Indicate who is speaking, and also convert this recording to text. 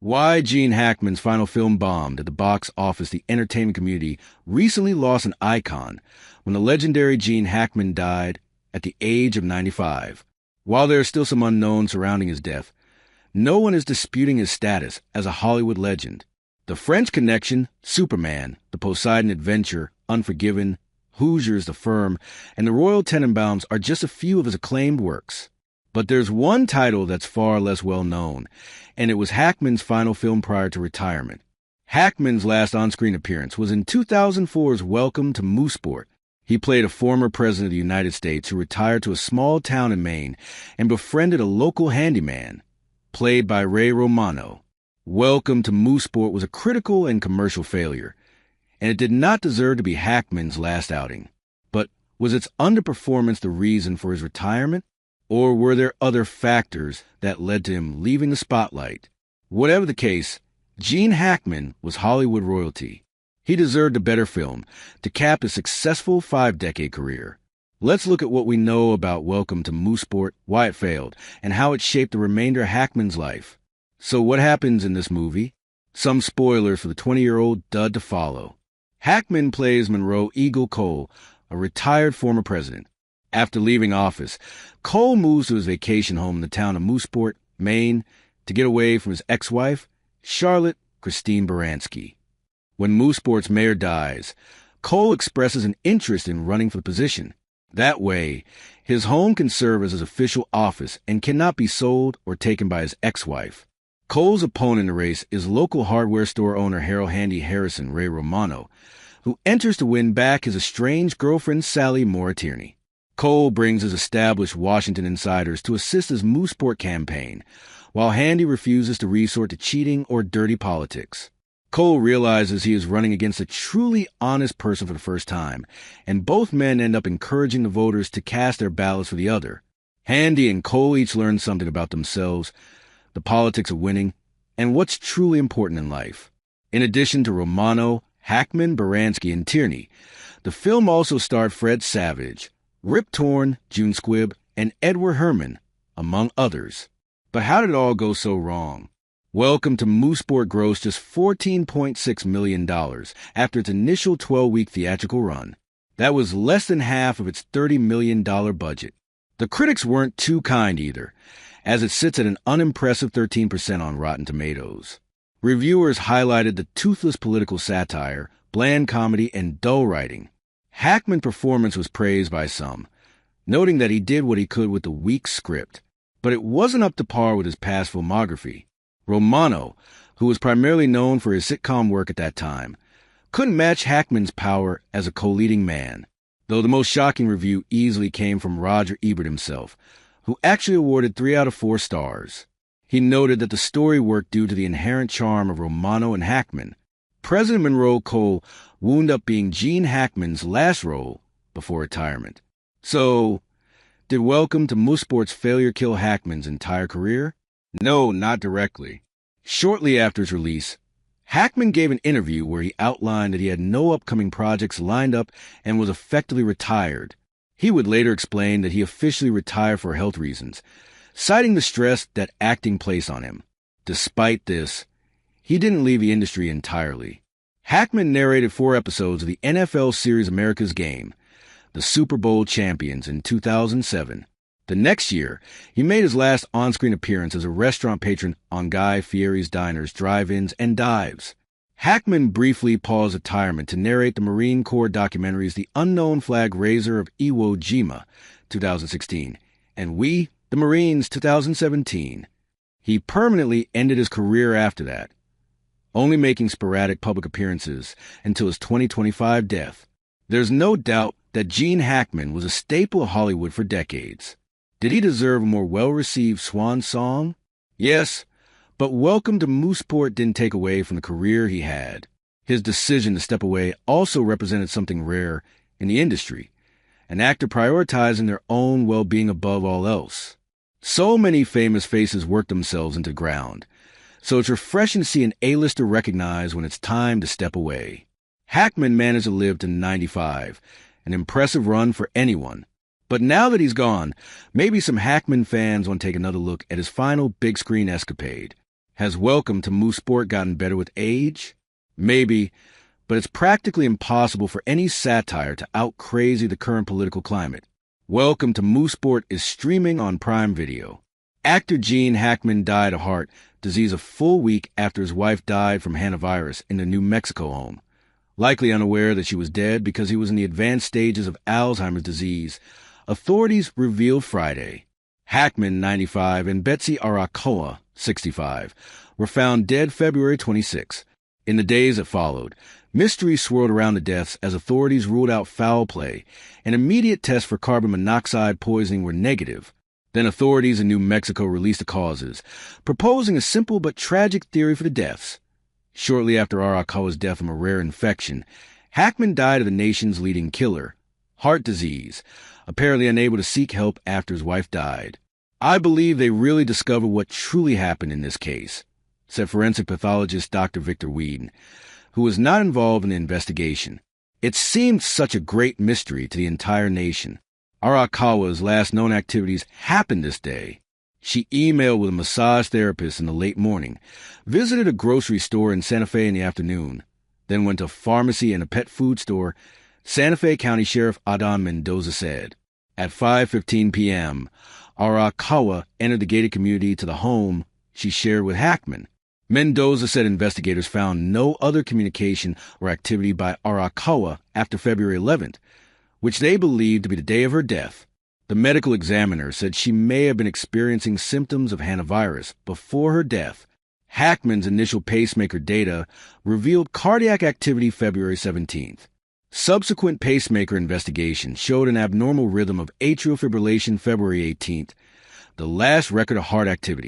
Speaker 1: Why Gene Hackman's final film bombed at the box office. The entertainment community recently lost an icon when the legendary Gene Hackman died at the age of 95. While there are still some unknowns surrounding his death, no one is disputing his status as a Hollywood legend. The French Connection, Superman, The Poseidon Adventure, Unforgiven, Hoosiers, The Firm, and The Royal Tenenbaums are just a few of his acclaimed works. But there's one title that's far less well known, and it was Hackman's final film prior to retirement. Hackman's last on-screen appearance was in 2004's Welcome to Mooseport. He played a former president of the United States who retired to a small town in Maine and befriended a local handyman, played by Ray Romano. Welcome to Mooseport was a critical and commercial failure, and it did not deserve to be Hackman's last outing. But was its underperformance the reason for his retirement? Or were there other factors that led to him leaving the spotlight? Whatever the case, Gene Hackman was Hollywood royalty. He deserved a better film to cap his successful 5-decade career. Let's look at what we know about Welcome to Mooseport, why it failed, and how it shaped the remainder of Hackman's life. So what happens in this movie? Some spoilers for the 20-year-old dud to follow. Hackman plays Monroe Eagle Cole, a retired former president. After leaving office, Cole moves to his vacation home in the town of Mooseport, Maine, to get away from his ex-wife, Charlotte Christine Baranski. When Mooseport's mayor dies, Cole expresses an interest in running for the position. That way, his home can serve as his official office and cannot be sold or taken by his ex-wife. Cole's opponent in the race is local hardware store owner Harold Handy Harrison Ray Romano, who enters to win back his estranged girlfriend Sally Moore Tierney. Cole brings his established Washington insiders to assist his Mooseport campaign, while Handy refuses to resort to cheating or dirty politics. Cole realizes he is running against a truly honest person for the first time, and both men end up encouraging the voters to cast their ballots for the other. Handy and Cole each learn something about themselves, the politics of winning, and what's truly important in life. In addition to Romano, Hackman, Baranski, and Tierney, the film also starred Fred Savage, Rip Torn, June Squibb, and Edward Herman, among others. But how did it all go so wrong? Welcome to Mooseport grossed just $14.6 million after its initial 12-week theatrical run. That was less than half of its $30 million budget. The critics weren't too kind either, as it sits at an unimpressive 13% on Rotten Tomatoes. Reviewers highlighted the toothless political satire, bland comedy, and dull writing. Hackman's performance was praised by some, noting that he did what he could with the weak script, but it wasn't up to par with his past filmography. Romano, who was primarily known for his sitcom work at that time, couldn't match Hackman's power as a co-leading man, though the most shocking review easily came from Roger Ebert himself, who actually awarded 3 out of 4 stars. He noted that the story worked due to the inherent charm of Romano and Hackman. President Monroe Cole wound up being Gene Hackman's last role before retirement. So, did Welcome to Mooseport's failure kill Hackman's entire career? No, not directly. Shortly after its release, Hackman gave an interview where he outlined that he had no upcoming projects lined up and was effectively retired. He would later explain that he officially retired for health reasons, citing the stress that acting placed on him. Despite this, he didn't leave the industry entirely. Hackman narrated 4 episodes of the NFL series America's Game, the Super Bowl champions, in 2007. The next year, he made his last on-screen appearance as a restaurant patron on Guy Fieri's diners, drive-ins, and dives. Hackman briefly paused retirement to narrate the Marine Corps documentaries The Unknown Flag Raiser of Iwo Jima, 2016, and We, the Marines, 2017. He permanently ended his career after that, only making sporadic public appearances until his 2025 death. There's no doubt that Gene Hackman was a staple of Hollywood for decades. Did he deserve a more well-received swan song? Yes, but Welcome to Mooseport didn't take away from the career he had. His decision to step away also represented something rare in the industry, an actor prioritizing their own well-being above all else. So many famous faces work themselves into the ground, so it's refreshing to see an A-lister recognized when it's time to step away. Hackman managed to live to 95, an impressive run for anyone. But now that he's gone, maybe some Hackman fans want to take another look at his final big-screen escapade. Has welcome to moose sport gotten better with age? Maybe, but it's practically impossible for any satire to out-crazy the current political climate. Welcome to Moose Sport is streaming on Prime Video. Actor Gene Hackman died of heart disease a full week after his wife died from hantavirus in their New Mexico home. Likely unaware that she was dead because he was in the advanced stages of Alzheimer's disease, authorities revealed Friday. Hackman, 95, and Betsy Arakoa, 65, were found dead February 26. In the days that followed, mystery swirled around the deaths as authorities ruled out foul play, and immediate tests for carbon monoxide poisoning were negative. Then authorities in New Mexico released the causes, proposing a simple but tragic theory for the deaths. Shortly after Arakoa's death from a rare infection, Hackman died of the nation's leading killer, heart disease, apparently unable to seek help after his wife died. I believe they really discovered what truly happened in this case, said forensic pathologist Dr. Victor Whedon, who was not involved in the investigation. It seemed such a great mystery to the entire nation. Arakawa's last known activities happened this day. She emailed with a massage therapist in the late morning, visited a grocery store in Santa Fe in the afternoon, then went to a pharmacy and a pet food store, Santa Fe County Sheriff Adan Mendoza said. At 5:15 p.m., Arakawa entered the gated community to the home she shared with Hackman. Mendoza said investigators found no other communication or activity by Arakawa after February 11th, which they believed to be the day of her death. The medical examiner said she may have been experiencing symptoms of hantavirus before her death. Hackman's initial pacemaker data revealed cardiac activity February 17th. Subsequent pacemaker investigation showed an abnormal rhythm of atrial fibrillation February 18th, the last record of heart activity.